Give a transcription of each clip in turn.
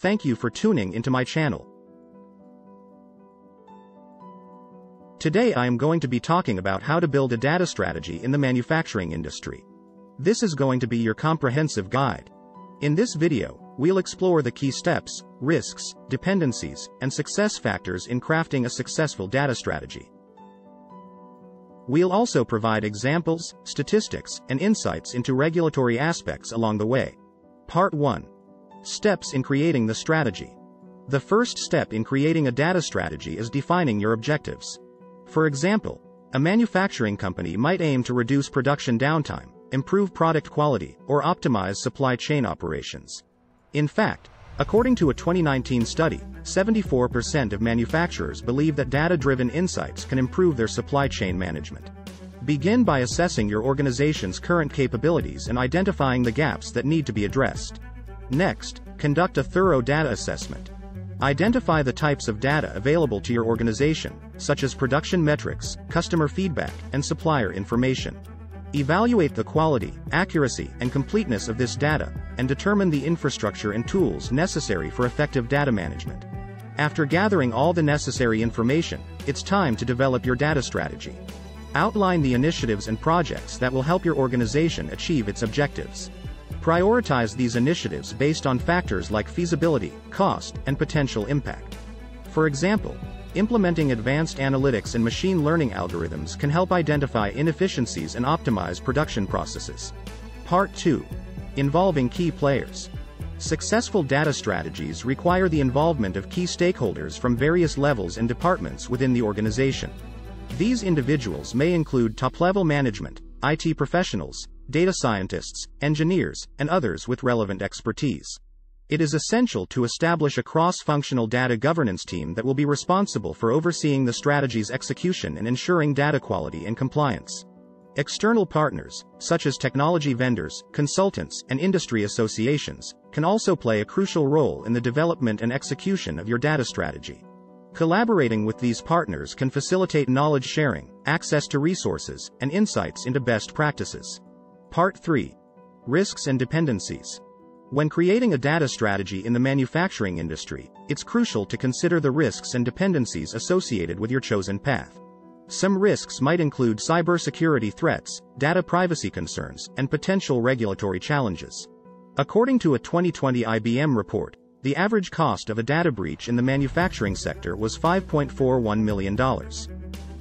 Thank you for tuning into my channel. Today I am going to be talking about how to build a data strategy in the manufacturing industry. This is going to be your comprehensive guide. In this video, we'll explore the key steps, risks, dependencies, and success factors in crafting a successful data strategy. We'll also provide examples, statistics, and insights into regulatory aspects along the way. Part 1. Steps in creating the strategy. The first step in creating a data strategy is defining your objectives. For example, a manufacturing company might aim to reduce production downtime, improve product quality, or optimize supply chain operations. In fact, according to a 2019 study, 74% of manufacturers believe that data-driven insights can improve their supply chain management. Begin by assessing your organization's current capabilities and identifying the gaps that need to be addressed. Next, conduct a thorough data assessment. Identify the types of data available to your organization, such as production metrics, customer feedback, and supplier information. Evaluate the quality, accuracy, and completeness of this data, and determine the infrastructure and tools necessary for effective data management. After gathering all the necessary information, it's time to develop your data strategy. Outline the initiatives and projects that will help your organization achieve its objectives. Prioritize these initiatives based on factors like feasibility, cost, and potential impact. For example, implementing advanced analytics and machine learning algorithms can help identify inefficiencies and optimize production processes. Part 2. Involving key players. Successful data strategies require the involvement of key stakeholders from various levels and departments within the organization. These individuals may include top-level management, IT professionals, data scientists, engineers, and others with relevant expertise. It is essential to establish a cross-functional data governance team that will be responsible for overseeing the strategy's execution and ensuring data quality and compliance. External partners, such as technology vendors, consultants, and industry associations, can also play a crucial role in the development and execution of your data strategy. Collaborating with these partners can facilitate knowledge sharing, access to resources, and insights into best practices. Part 3. Risks and dependencies. When creating a data strategy in the manufacturing industry, it's crucial to consider the risks and dependencies associated with your chosen path. Some risks might include cybersecurity threats, data privacy concerns, and potential regulatory challenges. According to a 2020 IBM report, the average cost of a data breach in the manufacturing sector was $5.41 million.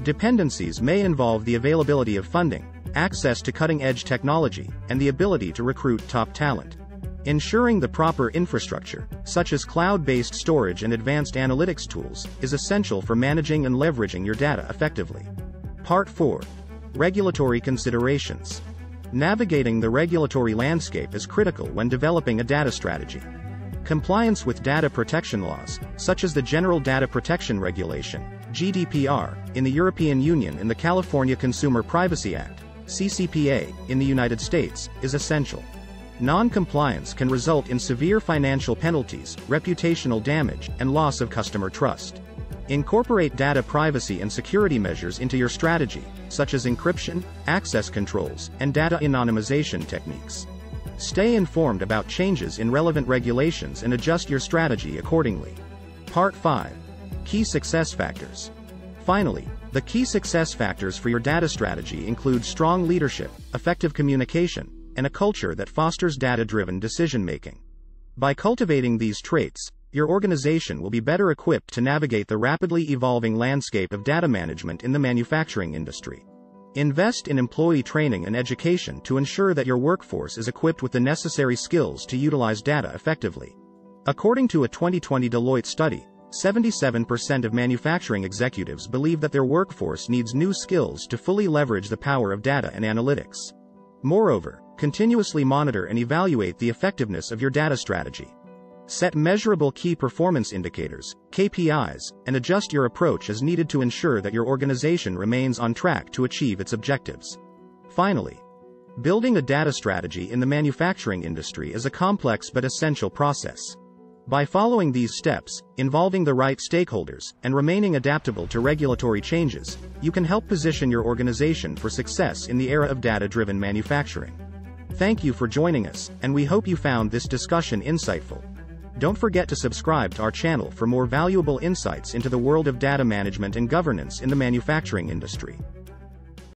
Dependencies may involve the availability of funding, access to cutting-edge technology, and the ability to recruit top talent. Ensuring the proper infrastructure, such as cloud-based storage and advanced analytics tools, is essential for managing and leveraging your data effectively. Part 4. Regulatory considerations. Navigating the regulatory landscape is critical when developing a data strategy. Compliance with data protection laws, such as the General Data Protection Regulation, GDPR, in the European Union and the California Consumer Privacy Act, CCPA, in the United States, is essential. Non-compliance can result in severe financial penalties, reputational damage, and loss of customer trust. Incorporate data privacy and security measures into your strategy, such as encryption, access controls, and data anonymization techniques. Stay informed about changes in relevant regulations and adjust your strategy accordingly. Part 5. Key success factors. Finally, the key success factors for your data strategy include strong leadership, effective communication, and a culture that fosters data-driven decision-making. By cultivating these traits, your organization will be better equipped to navigate the rapidly evolving landscape of data management in the manufacturing industry. Invest in employee training and education to ensure that your workforce is equipped with the necessary skills to utilize data effectively. According to a 2020 Deloitte study, 77% of manufacturing executives believe that their workforce needs new skills to fully leverage the power of data and analytics. Moreover, continuously monitor and evaluate the effectiveness of your data strategy. Set measurable key performance indicators, KPIs, and adjust your approach as needed to ensure that your organization remains on track to achieve its objectives. Finally, building a data strategy in the manufacturing industry is a complex but essential process. By following these steps, involving the right stakeholders, and remaining adaptable to regulatory changes, you can help position your organization for success in the era of data-driven manufacturing. Thank you for joining us, and we hope you found this discussion insightful. Don't forget to subscribe to our channel for more valuable insights into the world of data management and governance in the manufacturing industry.